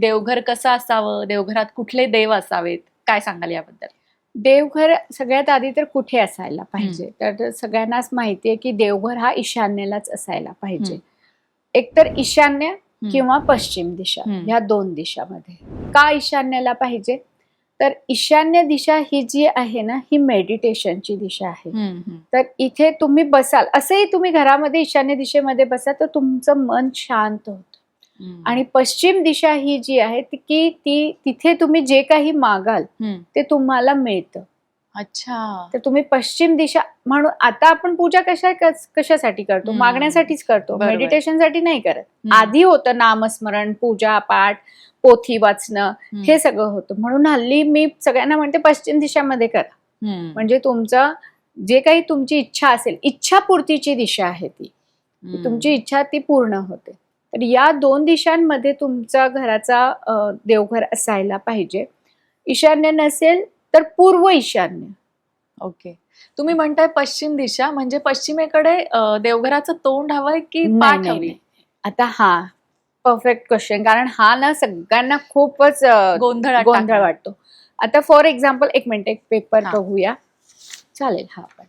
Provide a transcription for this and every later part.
देवघर कसं असावं, देवघरात कुठले देव असावेत, काय सांगाल याबद्दल? देवघर सगळ्यात आधी तर कुठे असायला पाहिजे, तर सगळ्यांनाच माहितीये की देवघर हा ईशान्येलाच असायला पाहिजे. एकतर ईशान्य किंवा पश्चिम दिशा, ह्या दोन दिशामध्ये. का ईशान्येला पाहिजे? तर ईशान्य दिशा ही जी आहे ना, ही मेडिटेशनची दिशा आहे. तर इथे तुम्ही बसाल, असंही तुम्ही घरामध्ये ईशान्य दिशेमध्ये बसा तर तुमचं मन शांत होतं. आणि पश्चिम दिशा ही जी आहे ती तिथे तुम्ही जे काही मागाल ते तुम्हाला मिळतं. अच्छा. तर तुम्ही पश्चिम दिशा म्हणून आता आपण पूजा कशासाठी करतो? मागण्यासाठीच करतो, मेडिटेशनसाठी नाही करत. आधी होतं नामस्मरण, पूजा पाठ, पोथी वाचणं, हे सगळं होतं. म्हणून हल्ली मी सगळ्यांना म्हणते पश्चिम दिशामध्ये करा. म्हणजे तुमचं जे काही तुमची इच्छा असेल, इच्छापूर्तीची दिशा आहे ती, तुमची इच्छा ती पूर्ण होते. तर या दोन दिशांमध्ये तुमचा घराचा देवघर असायला पाहिजे. ईशान्य नसेल तर पूर्व ईशान्य. ओके. तुम्ही म्हणताय पश्चिम दिशा, म्हणजे पश्चिमेकडे देवघराचं तोंड हवंय की पाठ हवी? आता हा परफेक्ट क्वेश्चन, कारण हा ना सगळ्यांना खूपच गोंधळ वाटतो. आता फॉर एक्झाम्पल, एक मिनिट, एक पेपर बघूया. चालेल, हा पण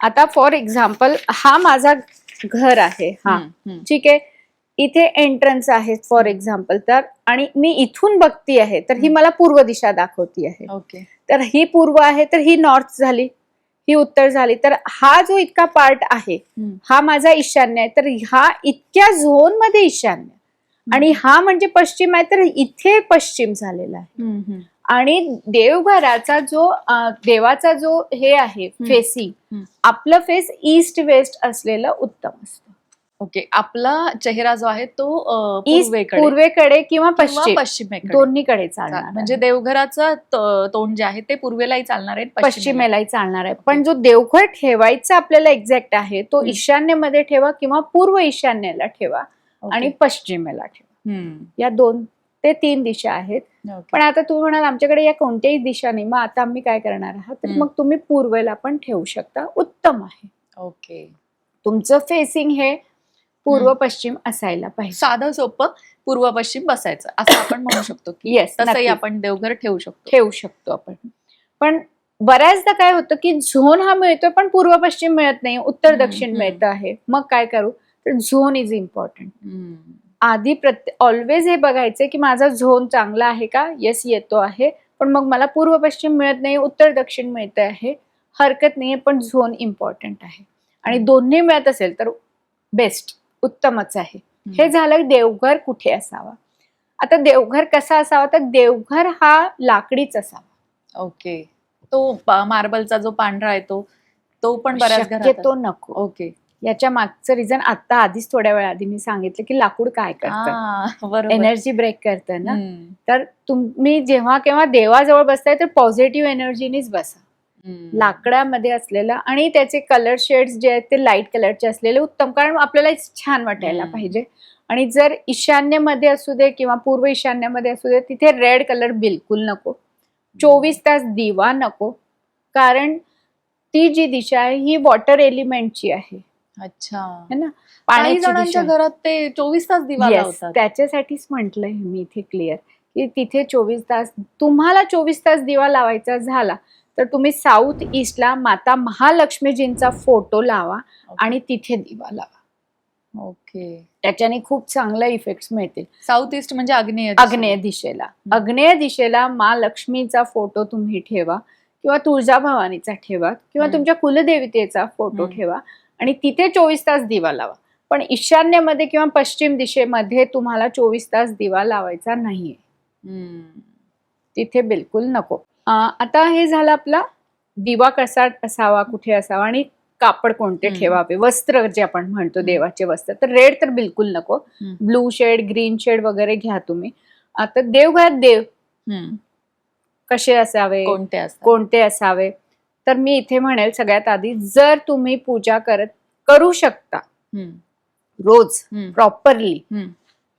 आता फॉर एक्झाम्पल हा माझा घर आहे. हा ठीक आहे, इथे एंट्रन्स आहे फॉर एक्झाम्पल. तर आणि मी इथून बघती आहे तर ही मला पूर्व दिशा दाखवती आहे. ओके. तर ही पूर्व आहे, तर ही नॉर्थ झाली, ही उत्तर झाली. तर हा जो इतका पार्ट आहे हा माझा ईशान्य आहे, तर हा इतक्या झोन मध्ये ईशान्य. आणि हा म्हणजे पश्चिम आहे, तर इथे पश्चिम झालेला आहे. आणि देवघराचा जो देवाचा जो हे आहे फेसिंग, आपलं फेस ईस्ट वेस्ट असलेलं उत्तम असतं. ओके. आपला चेहरा जो आहे तो पूर्वेकडे किंवा पश्चिमेकडे, दोन्हीकडे चालणार. म्हणजे देवघराचं तोंड जे आहे ते पूर्वेलाही चालणार आहे, पश्चिमेलाही चालणार आहे. पण जो देवघर ठेवायचा आपल्याला एक्झॅक्ट आहे तो ईशान्येमध्ये ठेवा किंवा पूर्व ईशान्येला ठेवा आणि पश्चिमेला ठेवा. या 2 ते 3 दिशा आहेत. पण आता तुम्ही म्हणाल आमच्याकडे या कोणत्याही दिशा नाही, मग आता आम्ही काय करणार आहात? तर मग तुम्ही पूर्वेला पण ठेवू शकता, उत्तम आहे. ओके. तुमचं फेसिंग हे पूर्व पश्चिम असायला पाहिजे. साधं सोपं पूर्व पश्चिम बसायचं असं आपण म्हणू शकतो की येस, तसंही आपण देवघर ठेवू शकतो आपण. पण बऱ्याचदा काय होतं की झोन हा मिळतोय पण पूर्व पश्चिम मिळत नाही, उत्तर दक्षिण मिळतं आहे. मग काय करू? तर झोन इज इम्पॉर्टंट. आधी ऑलवेज हे बघायचं की माझा झोन चांगला आहे का? येस, येतो आहे. पण मग मला पूर्व पश्चिम मिळत नाही, उत्तर दक्षिण मिळत आहे, हरकत नाहीये, पण झोन इम्पॉर्टंट आहे. आणि दोन्ही मिळत असेल तर बेस्ट, उत्तमच आहे. हे झालं देवघर कुठे असावा. आता देवघर कसा असावा? तर देवघर हा लाकडीच असावा. ओके. तो मार्बलचा जो पांढरा आहे तो पण बऱ्याच घरात तो नको. ओके. याच्या मागचं रिझन आता आधीच थोड्या वेळ आधी मी सांगितलं की लाकूड काय करतं, एनर्जी ब्रेक करतं ना. तर तुम्ही जेव्हा केव्हा देवाजवळ बसताय तर पॉझिटिव्ह एनर्जीनीच बसा. लाकडामध्ये असलेला आणि त्याचे कलर शेड्स जे आहेत ते लाईट कलरचे असलेले उत्तम, कारण आपल्याला छान वाटायला पाहिजे. आणि जर ईशान्येमध्ये असू दे किंवा पूर्व ईशान्येमध्ये असू दे, तिथे रेड कलर बिलकुल नको. 24 तास दिवा नको, कारण ती जी दिशा आहे ही वॉटर एलिमेंटची आहे. अच्छा, है ना. काही जणांच्या घरात ते 24 तास दिवा लावतात. त्याच्यासाठीच म्हटलंय मी इथे क्लिअर की तिथे 24 तास, तुम्हाला 24 तास दिवा लावायचा झाला तर तुम्ही साऊथ ईस्टला माता महालक्ष्मीजींचा फोटो लावा आणि तिथे दिवा लावा. ओके. त्याच्याने खूप चांगले इफेक्ट्स मिळतील. साऊथ ईस्ट म्हणजे आग्नेय दिशेला. आग्नेय दिशेला महालक्ष्मीचा फोटो तुम्ही ठेवा किंवा तुळजाभवानीचा ठेवा किंवा तुमच्या कुलदेवतेचा फोटो ठेवा आणि तिथे 24 तास दिवा लावा. पण ईशान्येमध्ये किंवा पश्चिम दिशेमध्ये तुम्हाला 24 तास दिवा लावायचा नाहीये, तिथे बिलकुल नको. आता हे झालं आपला दिवा कसा असावा, कुठे असावा आणि कापड कोणते ठेवावे, वस्त्र जे आपण म्हणतो देवाचे वस्त्र. तर रेड तर बिलकुल नको, ब्लू शेड, ग्रीन शेड वगैरे घ्या तुम्ही. आता देवघरात देव कसे असावे, कोणते असावे? तर मी इथे म्हणेल सगळ्यात आधी, जर तुम्ही पूजा करू शकता रोज प्रॉपरली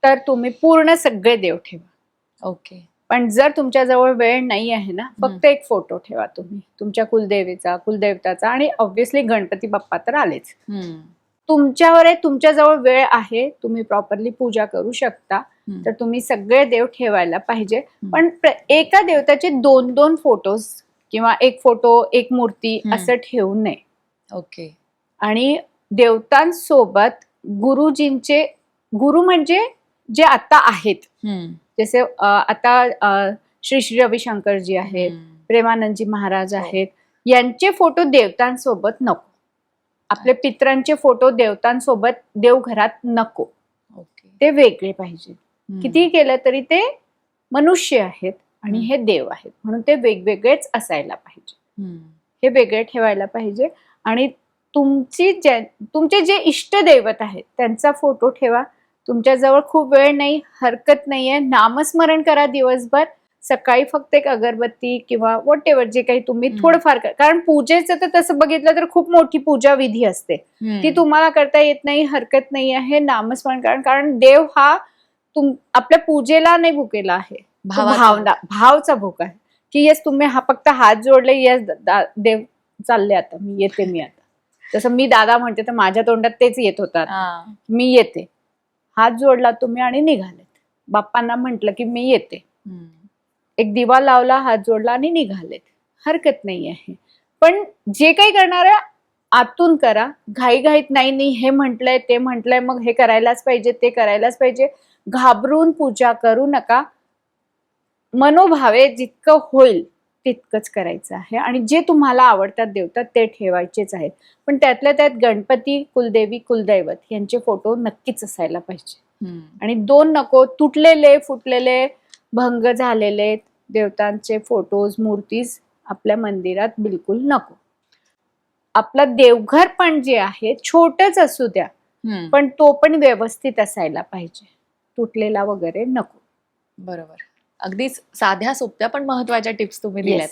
तर तुम्ही पूर्ण सगळे देव ठेवा. ओके. पण जर तुमच्याजवळ वेळ नाही आहे ना, फक्त एक फोटो ठेवा तुम्ही तुमच्या कुलदेवताचा आणि ऑब्व्हियसली गणपती बाप्पा तर आलेच. तुमच्यावर आहे, तुमच्याजवळ वेळ आहे, तुम्ही प्रॉपरली पूजा करू शकता. तर तुम्ही सगळे देव ठेवायला पाहिजे. पण एका देवताचे 2-2 फोटोज किंवा एक फोटो एक मूर्ती असं ठेवू नये. ओके. आणि देवतांसोबत गुरुजींचे, गुरु म्हणजे जे आता आहेत, जसे आता श्री श्री रविशंकरजी आहेत, प्रेमानंदजी महाराज आहेत, यांचे फोटो देवतांसोबत नको. आपले पितरांचे फोटो देवतांसोबत देवघरात नको. ते वेगळे पाहिजे. किती केलं तरी ते मनुष्य आहेत आणि हे देव आहेत, म्हणून ते वेगवेगळेच असायला पाहिजे. हे वेगळे ठेवायला पाहिजे. आणि तुमचे जे इष्ट दैवत आहेत त्यांचा फोटो ठेवा. तुमच्याजवळ खूप वेळ नाही, हरकत नाहीये, नामस्मरण करा दिवसभर. सकाळी फक्त एक अगरबत्ती किंवा वॉट एव्हर जे काही तुम्ही थोडंफार करा. कारण पूजेचं तर तसं बघितलं तर खूप मोठी पूजा विधी असते, ती तुम्हाला करता येत नाही, हरकत नाही आहे. नामस्मरण करा, कारण देव हा आपल्या पूजेला नाही भुकेला आहे, भावचा भूक आहे. की येस तुम्ही फक्त हात जोडले, येस देव चालले, आता मी येते, मी आता. जसं मी दादा म्हणते तर माझ्या तोंडात तेच येत होतात, मी येते. हात जोडला तुम्ही आणि निघालेत. बाप्पांना म्हंटल की मी येते, एक दिवा लावला, हात जोडला आणि निघालेत, हरकत नाही आहे. पण जे काही करणार आहे आतून करा, घाईघाईत नाही हे म्हटलंय ते म्हटलंय मग हे करायलाच पाहिजे, ते करायलाच पाहिजे, घाबरून पूजा करू नका. मनोभावे जितकं होईल तितकंच करायचं आहे. आणि जे तुम्हाला आवडतात देवता ते ठेवायचेच आहेत. पण त्यातल्या त्यात गणपती, कुलदेवी, कुलदैवत यांचे फोटो नक्कीच असायला पाहिजे. आणि 2 नको, तुटलेले फुटलेले भंग झालेले देवतांचे फोटोज, मूर्तीज आपल्या मंदिरात बिलकुल नको. आपलं देवघर पण जे आहे छोटच असू द्या, पण तो पण व्यवस्थित असायला पाहिजे, तुटलेला वगैरे नको. बरोबर. अगदीच साध्या सोप्या पण महत्वाच्या टिप्स तुम्ही दिल्यात.